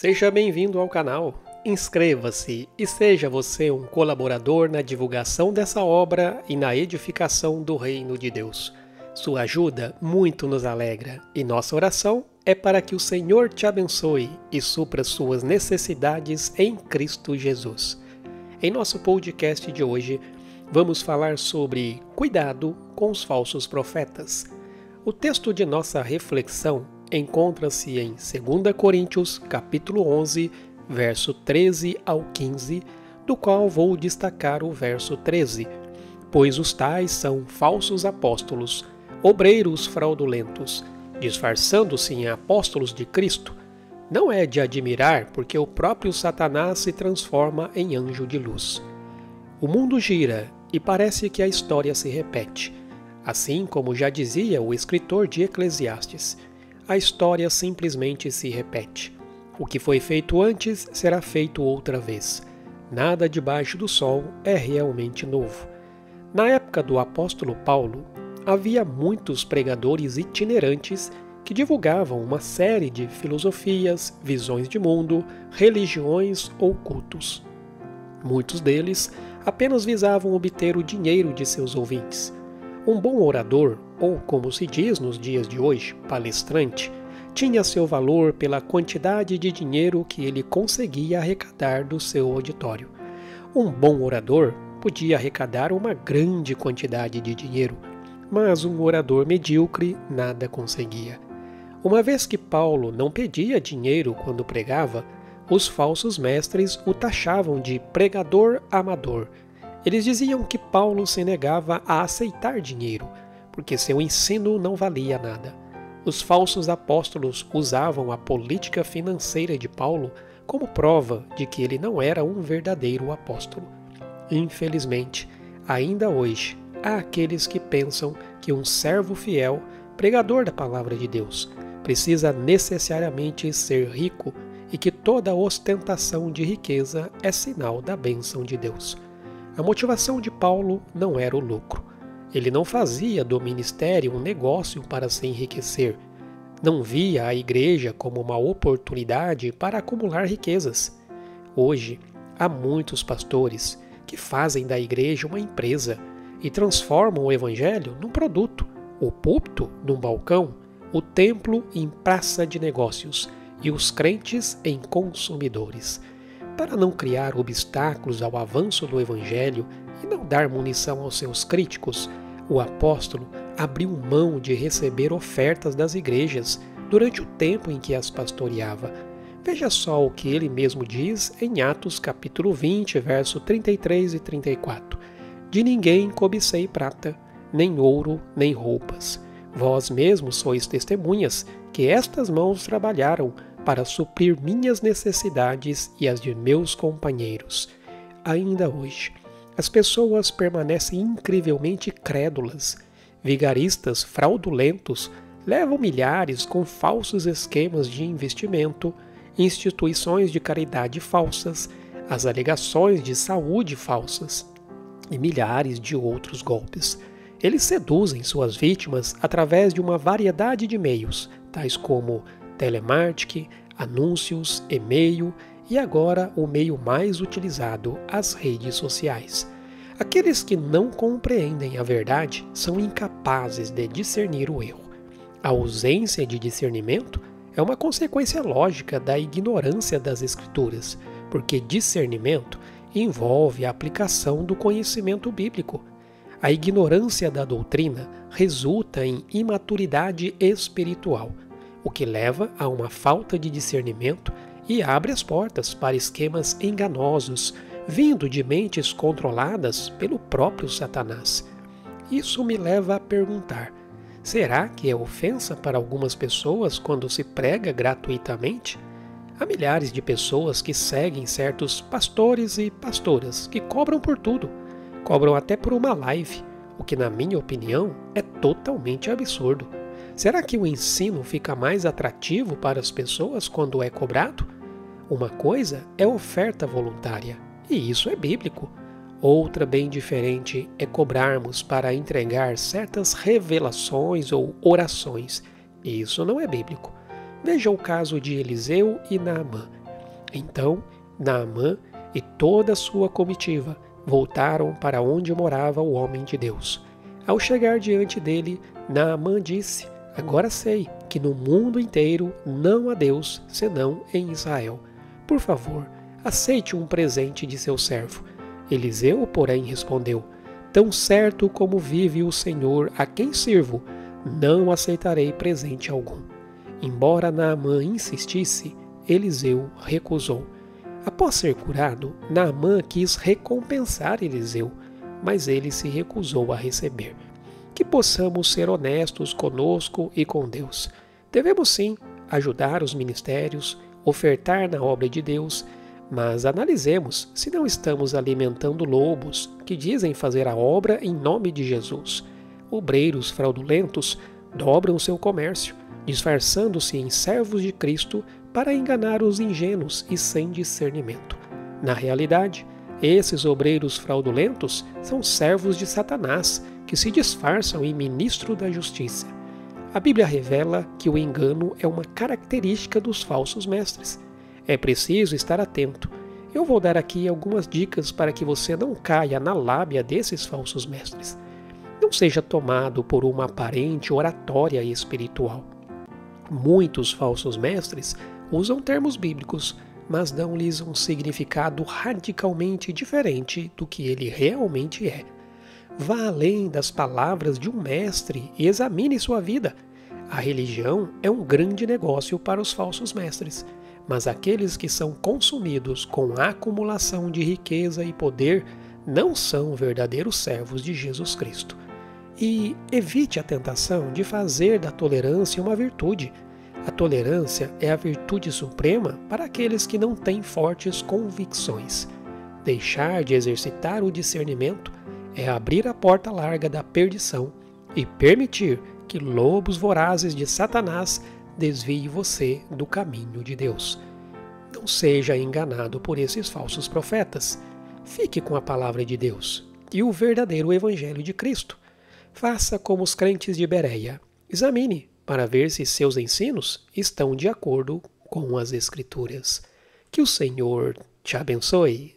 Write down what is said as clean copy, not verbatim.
Seja bem-vindo ao canal, inscreva-se e seja você um colaborador na divulgação dessa obra e na edificação do Reino de Deus. Sua ajuda muito nos alegra e nossa oração é para que o Senhor te abençoe e supra suas necessidades em Cristo Jesus. Em nosso podcast de hoje, vamos falar sobre cuidado com os falsos profetas. O texto de nossa reflexão encontra-se em 2 Coríntios, capítulo 11, verso 13 ao 15, do qual vou destacar o verso 13. Pois os tais são falsos apóstolos, obreiros fraudulentos, disfarçando-se em apóstolos de Cristo. Não é de admirar, porque o próprio Satanás se transforma em anjo de luz. O mundo gira e parece que a história se repete. Assim como já dizia o escritor de Eclesiastes, a história simplesmente se repete. O que foi feito antes será feito outra vez. Nada debaixo do sol é realmente novo. Na época do apóstolo Paulo, havia muitos pregadores itinerantes que divulgavam uma série de filosofias, visões de mundo, religiões ou cultos. Muitos deles apenas visavam obter o dinheiro de seus ouvintes. Um bom orador, ou como se diz nos dias de hoje, palestrante, tinha seu valor pela quantidade de dinheiro que ele conseguia arrecadar do seu auditório. Um bom orador podia arrecadar uma grande quantidade de dinheiro, mas um orador medíocre nada conseguia. Uma vez que Paulo não pedia dinheiro quando pregava, os falsos mestres o taxavam de pregador amador. Eles diziam que Paulo se negava a aceitar dinheiro, porque seu ensino não valia nada. Os falsos apóstolos usavam a política financeira de Paulo como prova de que ele não era um verdadeiro apóstolo. Infelizmente, ainda hoje, há aqueles que pensam que um servo fiel, pregador da palavra de Deus, precisa necessariamente ser rico e que toda ostentação de riqueza é sinal da bênção de Deus. A motivação de Paulo não era o lucro. Ele não fazia do ministério um negócio para se enriquecer. Não via a igreja como uma oportunidade para acumular riquezas. Hoje, há muitos pastores que fazem da igreja uma empresa e transformam o evangelho num produto, o púlpito num balcão, o templo em praça de negócios e os crentes em consumidores. Para não criar obstáculos ao avanço do evangelho e não dar munição aos seus críticos, o apóstolo abriu mão de receber ofertas das igrejas durante o tempo em que as pastoreava. Veja só o que ele mesmo diz em Atos capítulo 20, verso 33 e 34. De ninguém cobicei prata, nem ouro, nem roupas. Vós mesmos sois testemunhas que estas mãos trabalharam para suprir minhas necessidades e as de meus companheiros. Ainda hoje, as pessoas permanecem incrivelmente crédulas. Vigaristas fraudulentos levam milhares com falsos esquemas de investimento, instituições de caridade falsas, as alegações de saúde falsas e milhares de outros golpes. Eles seduzem suas vítimas através de uma variedade de meios, tais como telemarketing, anúncios, e-mail e agora o meio mais utilizado, as redes sociais. Aqueles que não compreendem a verdade são incapazes de discernir o erro. A ausência de discernimento é uma consequência lógica da ignorância das Escrituras, porque discernimento envolve a aplicação do conhecimento bíblico. A ignorância da doutrina resulta em imaturidade espiritual, o que leva a uma falta de discernimento e abre as portas para esquemas enganosos, vindo de mentes controladas pelo próprio Satanás. Isso me leva a perguntar: será que é ofensa para algumas pessoas quando se prega gratuitamente? Há milhares de pessoas que seguem certos pastores e pastoras que cobram por tudo, cobram até por uma live, o que, na minha opinião, é totalmente absurdo. Será que o ensino fica mais atrativo para as pessoas quando é cobrado? Uma coisa é oferta voluntária, e isso é bíblico. Outra bem diferente é cobrarmos para entregar certas revelações ou orações. Isso não é bíblico. Veja o caso de Eliseu e Naamã. Então Naamã e toda a sua comitiva voltaram para onde morava o homem de Deus. Ao chegar diante dele, Naamã disse: Agora sei que no mundo inteiro não há Deus senão em Israel. Por favor, aceite um presente de seu servo. Eliseu, porém, respondeu: Tão certo como vive o Senhor a quem sirvo, não aceitarei presente algum. Embora Naamã insistisse, Eliseu recusou. Após ser curado, Naamã quis recompensar Eliseu, mas ele se recusou a receber. Que possamos ser honestos conosco e com Deus. Devemos sim ajudar os ministérios, ofertar na obra de Deus, mas analisemos se não estamos alimentando lobos que dizem fazer a obra em nome de Jesus. Obreiros fraudulentos dobram seu comércio, disfarçando-se em servos de Cristo para enganar os ingênuos e sem discernimento. Na realidade, esses obreiros fraudulentos são servos de Satanás, que se disfarçam em ministro da justiça. A Bíblia revela que o engano é uma característica dos falsos mestres. É preciso estar atento. Eu vou dar aqui algumas dicas para que você não caia na lábia desses falsos mestres. Não seja tomado por uma aparente oratória espiritual. Muitos falsos mestres usam termos bíblicos, mas dão-lhes um significado radicalmente diferente do que ele realmente é. Vá além das palavras de um mestre e examine sua vida. A religião é um grande negócio para os falsos mestres, mas aqueles que são consumidos com a acumulação de riqueza e poder não são verdadeiros servos de Jesus Cristo. E evite a tentação de fazer da tolerância uma virtude. A tolerância é a virtude suprema para aqueles que não têm fortes convicções. Deixar de exercitar o discernimento é abrir a porta larga da perdição e permitir que lobos vorazes de Satanás desviem você do caminho de Deus. Não seja enganado por esses falsos profetas. Fique com a palavra de Deus e o verdadeiro evangelho de Cristo. Faça como os crentes de Bereia. Examine para ver se seus ensinos estão de acordo com as Escrituras. Que o Senhor te abençoe.